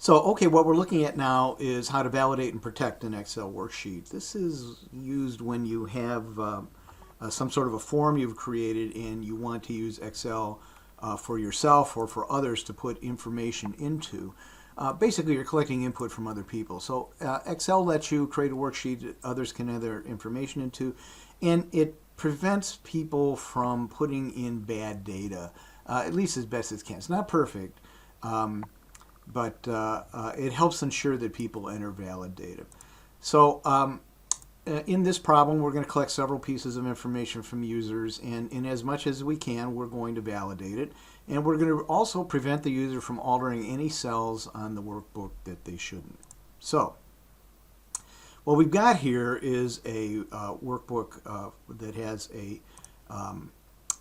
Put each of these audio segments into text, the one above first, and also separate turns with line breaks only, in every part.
So, okay, what we're looking at now is how to validate and protect an Excel worksheet. This is used when you have some sort of a form you've created and you want to use Excel for yourself or for others to put information into. Basically, you're collecting input from other people. So Excel lets you create a worksheet that others can enter information into, and it prevents people from putting in bad data, at least as best as it can. It's not perfect. But it helps ensure that people enter valid data. So in this problem, we're going to collect several pieces of information from users, and in as much as we can, we're going to validate it. And we're going to also prevent the user from altering any cells on the workbook that they shouldn't. So what we've got here is a workbook that has a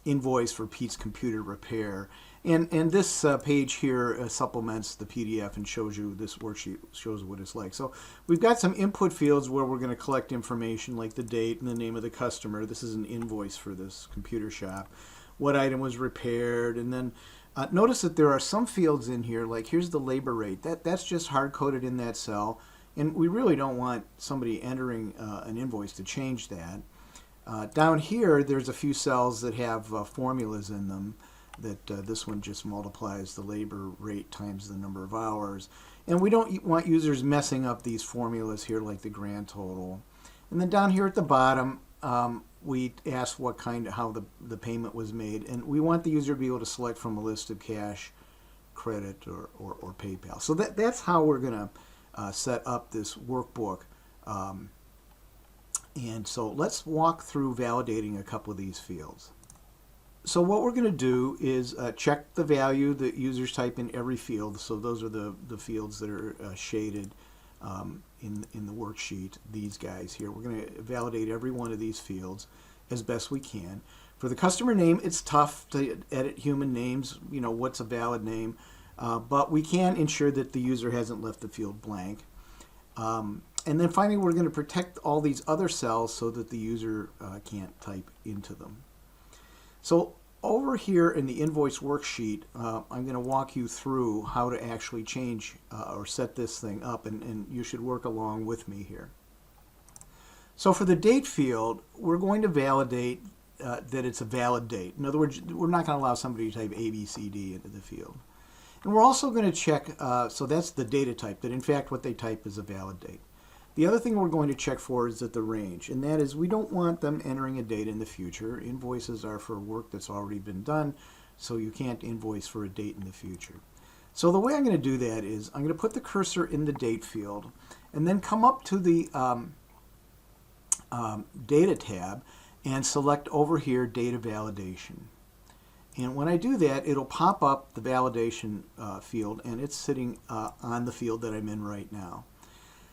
invoice for Pete's computer repair. And this page here supplements the PDF and shows you this worksheet, shows what it's like. So we've got some input fields where we're going to collect information like the date and the name of the customer. This is an invoice for this computer shop. What item was repaired, and then notice that there are some fields in here, like here's the labor rate. That's just hard-coded in that cell, and we really don't want somebody entering an invoice to change that. Down here, there's a few cells that have formulas in them. That this one just multiplies the labor rate times the number of hours. And we don't want users messing up these formulas here like the grand total. And then down here at the bottom, we ask how the payment was made. And we want the user to be able to select from a list of cash, credit, or PayPal. So that's how we're going to set up this workbook. And so let's walk through validating a couple of these fields. So what we're going to do is check the value that users type in every field. So those are the fields that are shaded in the worksheet, these guys here. We're going to validate every one of these fields as best we can. For the customer name, it's tough to edit human names, what's a valid name, but we can ensure that the user hasn't left the field blank. And then finally, we're going to protect all these other cells so that the user can't type into them. So over here in the Invoice Worksheet, I'm going to walk you through how to actually change or set this thing up, and you should work along with me here. So for the date field, we're going to validate that it's a valid date. In other words, we're not going to allow somebody to type A, B, C, D into the field. And we're also going to check, so that's the data type, that in fact what they type is a valid date. The other thing we're going to check for is that the range, and that is we don't want them entering a date in the future. Invoices are for work that's already been done, so you can't invoice for a date in the future. So the way I'm going to do that is I'm going to put the cursor in the date field and then come up to the data tab and select over here data validation. And when I do that, it'll pop up the validation field, and it's sitting on the field that I'm in right now.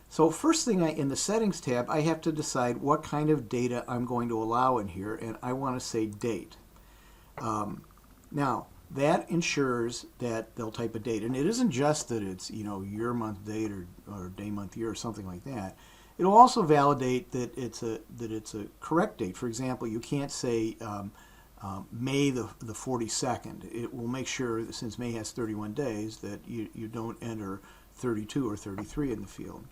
So first thing in the settings tab, I have to decide what kind of data I'm going to allow in here, and I want to say date. Now that ensures that they'll type a date, and it isn't just that it's year, month, date, or day, month, year, or something like that. It'll also validate that it's a correct date. For example, you can't say May the 42nd. It will make sure that since May has 31 days that you don't enter 32 or 33 in the field.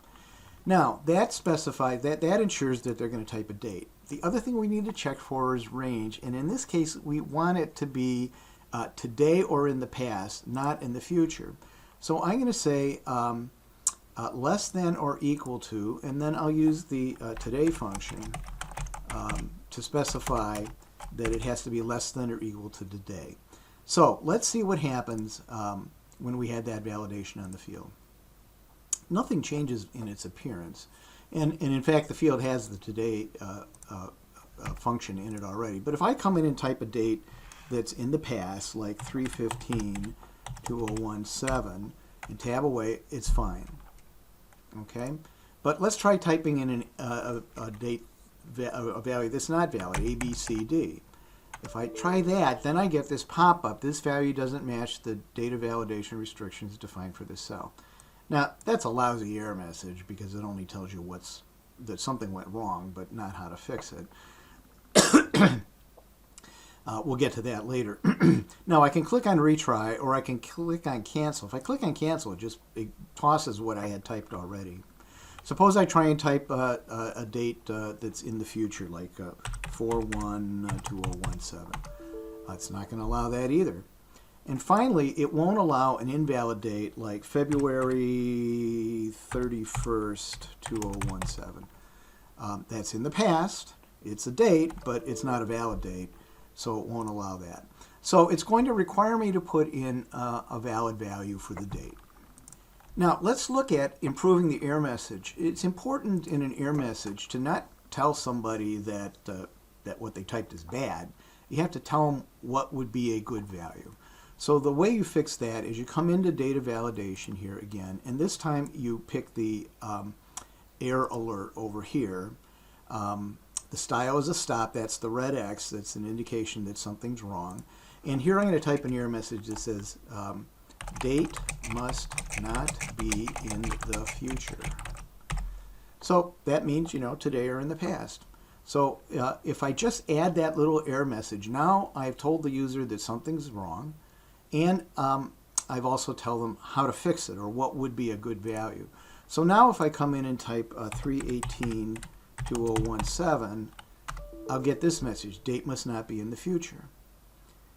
Now, that specifies, that ensures that they're going to type a date. The other thing we need to check for is range, and in this case, we want it to be today or in the past, not in the future. So I'm going to say less than or equal to, and then I'll use the today function to specify that it has to be less than or equal to today. So let's see what happens when we had that validation on the field. Nothing changes in its appearance, and in fact the field has the today function in it already. But if I come in and type a date that's in the past, like 3/15/2017, and tab away, it's fine. Okay, but let's try typing in a date, a value that's not valid, A, B, C, D. If I try that, then I get this pop-up. This value doesn't match the data validation restrictions defined for this cell. Now, that's a lousy error message because it only tells you that something went wrong, but not how to fix it. We'll get to that later. Now I can click on retry, or I can click on cancel. If I click on cancel, it tosses what I had typed already. Suppose I try and type a date that's in the future, like 4/1/2017. It's not going to allow that either. And finally, it won't allow an invalid date like February 31st, 2017. That's in the past. It's a date, but it's not a valid date, so it won't allow that. So it's going to require me to put in a valid value for the date. Now, let's look at improving the error message. It's important in an error message to not tell somebody that what they typed is bad. You have to tell them what would be a good value. So the way you fix that is you come into data validation here again, and this time you pick the error alert over here. The style is a stop. That's the red X. That's an indication that something's wrong. And here I'm going to type an error message that says, date must not be in the future. So that means, today or in the past. So if I just add that little error message, now I've told the user that something's wrong, and I've also tell them how to fix it or what would be a good value. So now if I come in and type 3/18/2017, I'll get this message, date must not be in the future.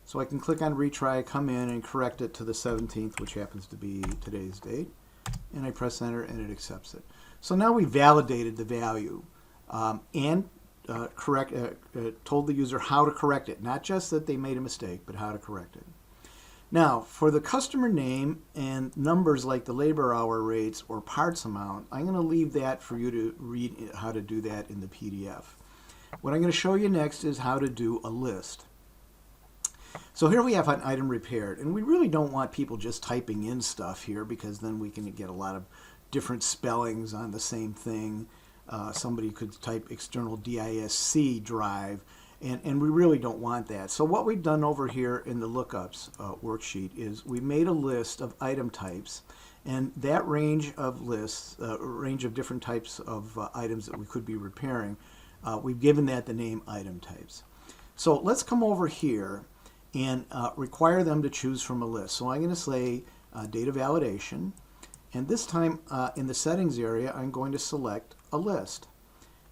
So I can click on retry, come in and correct it to the 17th, which happens to be today's date, and I press enter and it accepts it. So now we validated the value and told the user how to correct it, not just that they made a mistake, but how to correct it. Now, for the customer name and numbers like the labor hour rates or parts amount, I'm going to leave that for you to read how to do that in the PDF. What I'm going to show you next is how to do a list. So here we have an item repaired, and we really don't want people just typing in stuff here because then we can get a lot of different spellings on the same thing. Somebody could type external DISC drive, and we really don't want that. So what we've done over here in the lookups worksheet is we made a list of item types, and that range of lists, range of different types of items that we could be repairing, we've given that the name item types. So let's come over here and require them to choose from a list. So I'm going to say data validation, and this time in the settings area I'm going to select a list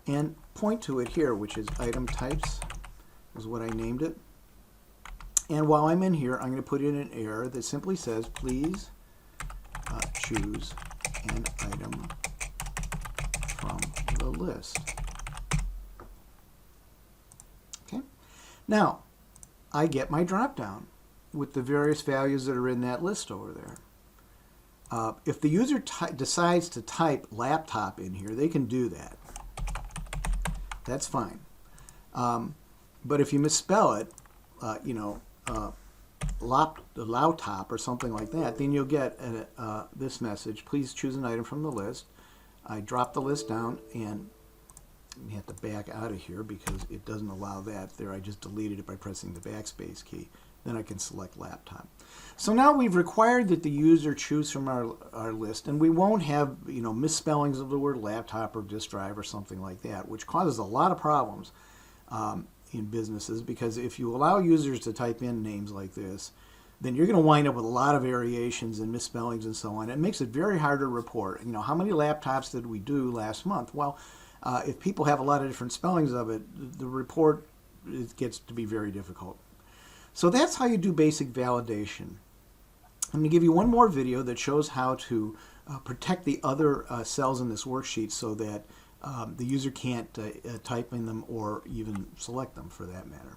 and point to it here, which is item types is what I named it. And while I'm in here, I'm going to put in an error that simply says please choose an item from the list. Okay, now I get my drop down with the various values that are in that list over there. If the user decides to type laptop in here, they can do that. That's fine. But if you misspell it, laptop or something like that, then you'll get this message, please choose an item from the list. I drop the list down, and you have to back out of here because it doesn't allow that there. I just deleted it by pressing the backspace key. Then I can select laptop. So now we've required that the user choose from our list, and we won't have misspellings of the word laptop or disk drive or something like that, which causes a lot of problems in businesses, because if you allow users to type in names like this, then you're going to wind up with a lot of variations and misspellings and so on. It makes it very hard to report. How many laptops did we do last month? Well, if people have a lot of different spellings of it, the report gets to be very difficult. So that's how you do basic validation. I'm going to give you one more video that shows how to protect the other cells in this worksheet so that the user can't type in them or even select them for that matter.